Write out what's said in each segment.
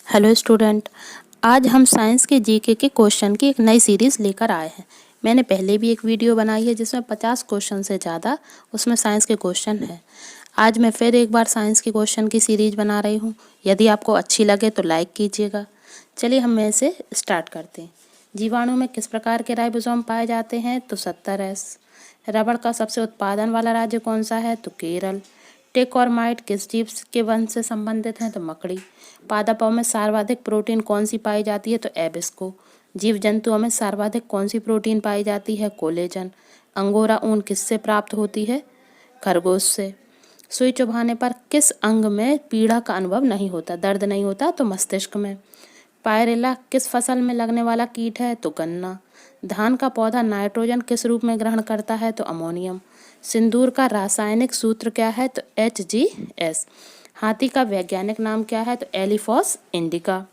Hello student, आज हम science के जीके के क्वेश्चन की एक नई सीरीज़ लेकर आए हैं। मैंने पहले भी एक वीडियो बनाई है जिसमें 50 क्वेश्चन से ज़्यादा उसमें साइंस के क्वेश्चन हैं। आज मैं फिर एक बार साइंस के क्वेश्चन की सीरीज़ बना रही हूँ। यदि आपको अच्छी लगे तो लाइक कीजिएगा। चलिए हम इसे स्टार्ट करते हैं। जीवाणु में किस प्रकार के राइबोसोम पाए जाते हैं? तो 70S। रबड़ का सबसे उत्पादन वाला राज्य कौन सा है? तो केरल। टिक और माइट किस जीव के वंश से संबंधित हैं? तो मकड़ी। पादपों में सर्वाधिक प्रोटीन कौन सी पाई जाती है? तो एबिस्को। जीव जंतुओं में सर्वाधिक कौन सी प्रोटीन पाई जाती है? कोलेजन। अंगोरा ऊन किससे प्राप्त होती है? खरगोश से। सुई चुभाने पर किस अंग में पीड़ा का अनुभव नहीं होता, दर्द नहीं होता? तो मस्तिष्क में। पायरेला किस फसल में लगने वाला कीट है? तो गन्ना। धान का पौधा नाइट्रोजन किस रूप में ग्रहण करता है? तो अमोनियम। सिंदूर का रासायनिक सूत्र क्या है? तो HGS। हाथी का वैज्ञानिक नाम क्या है? तो एलिफॉस इंडिका।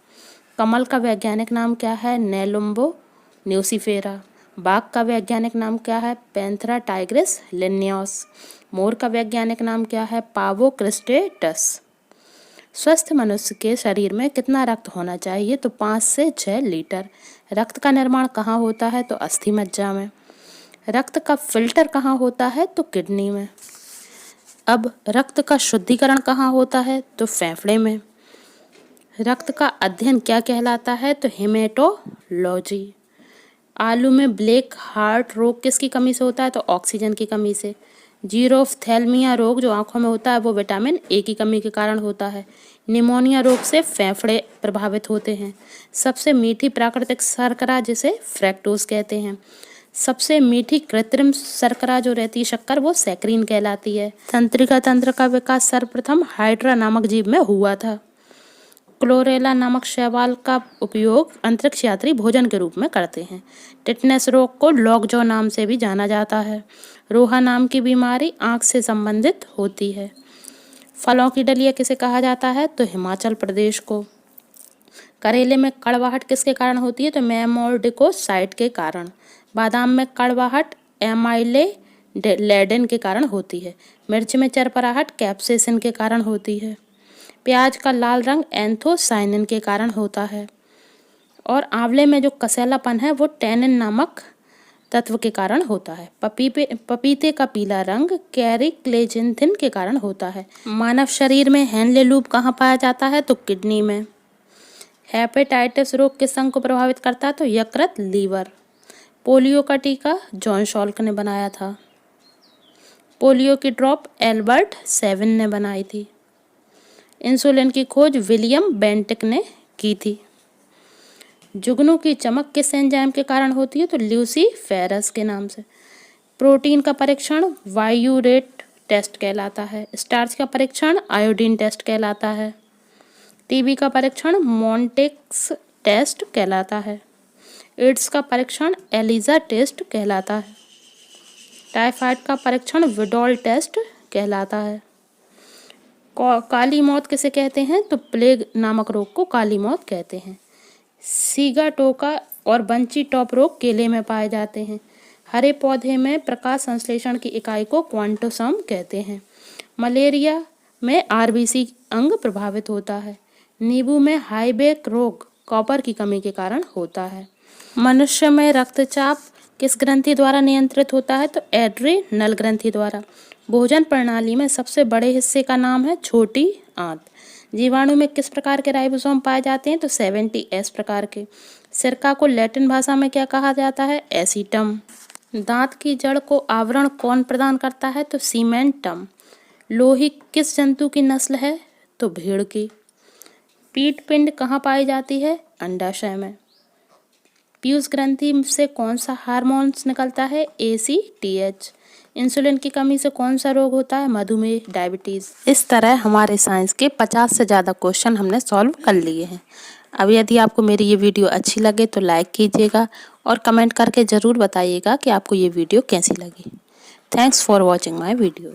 कमल का वैज्ञानिक नाम क्या है? नेलुम्बो न्यूसिफेरा। बाघ का वैज्ञानिक नाम क्या है? Panthera Tigris लिन्योस। मोर का वैज्ञानिक नाम क्या है? पावो क्रिस्टेटस। स्वस्थ मनुष्य के शरीर में कितना रक्त होना चाहिए? तो 5 से 6 लीटर। रक्त का निर्माण कहाँ होता है? तो अस्थि मज्जा में। रक्त का फिल्टर कहाँ होता है? तो किडनी में। अब रक्त का शुद्धिकरण कहाँ होता है? तो फेफड़े में। रक्त का अध्ययन क्या कहलाता है? तो हेमेटोलॉजी। आलू में ब्लैक हार्ट रोग किसकी कमी से होता है? तो ऑक्सीजन की कमी से। जीरोफ्थैल्मिया रोग जो आंखों में होता है वो विटामिन ए की कमी के कारण होता है। निमोनिया रोग से फेफड़े प्रभावित होते हैं। सबसे मीठी प्राकृतिक शर्करा जिसे फ्रैक्टोज कहते हैं। सबसे मीठी कृत्रिम शर्करा जो रहती है शक्कर वो सैकरीन कहलाती है। तंत्रिका तंत्र का विकास सर्वप्रथम हाइड्रा नामक जीव में हुआ था। क्लोरेला नामक शैवाल का उपयोग अंतरिक्ष यात्री भोजन के रूप में करते हैं। टिटनेस रोग को लॉकजॉ नाम से भी जाना जाता है। रोहा नाम की बीमारी आंख से संबंधित होती है। फलों की डलिया किसे कहा जाता है? तो हिमाचल प्रदेश को। करेले में कड़वाहट किसके कारण होती है? तो मेमोर्डिकोसाइट के कारण। बादाम में कड़वाहट एमाइलेलेडिन के कारण होती है। मिर्च में चरपराहट कैप्सेसिन के कारण होती है। प्याज का लाल रंग एंथोसाइनिन के कारण होता है। और आंवले में जो कसैलापन है वो टैनिन नामक तत्व के कारण होता है। पपीते का पीला रंग कैरिक्लेजिंथिन के कारण होता है। मानव शरीर में हेनले लूप कहाँ पाया जाता है? तो किडनी में। हेपेटाइटिस रोग किस अंग को प्रभावित करता है? तो यकृत लीवर। पोलियो का टीका जॉन सॉल्क ने बनाया था। पोलियो की ड्रॉप एल्बर्ट सेविन ने बनाई थी। इंसुलिन की खोज विलियम बेंटिक ने की थी। जुगनू की चमक किस एंजाइम के कारण होती है? तो ल्यूसीफेरस के नाम से। प्रोटीन का परीक्षण वायुरेट टेस्ट कहलाता है। स्टार्च का परीक्षण आयोडीन टेस्ट कहलाता है। टीबी का परीक्षण मॉन्टेक्स टेस्ट कहलाता है। एड्स का परीक्षण एलिजा टेस्ट कहलाता है। टाइफाइड का परीक्षण विडॉल टेस्ट कहलाता है। काली मौत किसे कहते हैं? तो प्लेग नामक रोग को काली मौत कहते हैं। सीगाटोका और बंची टॉप रोग केले में पाए जाते हैं। हरे पौधे में प्रकाश संश्लेषण की इकाई को क्वांटोसोम कहते हैं। मलेरिया में आरबीसी अंग प्रभावित होता है। नींबू में हाईबेक रोग कॉपर की कमी के कारण होता है। मनुष्य में रक्तचाप किस ग्रंथि द्वारा नियंत्रित होता है? तो एड्रीनल ग्रंथि द्वारा। भोजन प्रणाली में सबसे बड़े हिस्से का नाम है छोटी आंत। जीवाणु में किस प्रकार के राइबोसोम पाए जाते हैं? तो 70S प्रकार के। सिरका को लैटिन भाषा में क्या कहा जाता है? एसीटम। दांत की जड़ को आवरण कौन प्रदान करता है? तो सीमेंटम। लोही किस जंतु की नस्ल है? तो भेड़ की। पीट पिंड कहाँ पाई जाती है? अंडाशय में। पीयूष ग्रंथि से कौन सा हार्मोन्स निकलता है? ACTH। इंसुलिन की कमी से कौन सा रोग होता है? मधुमेह, डायबिटीज। इस तरह हमारे साइंस के 50 से ज़्यादा क्वेश्चन हमने सॉल्व कर लिए हैं। अब यदि आपको मेरी ये वीडियो अच्छी लगे तो लाइक कीजिएगा और कमेंट करके ज़रूर बताइएगा कि आपको ये वीडियो कैसी लगी। Thanks for watching my video.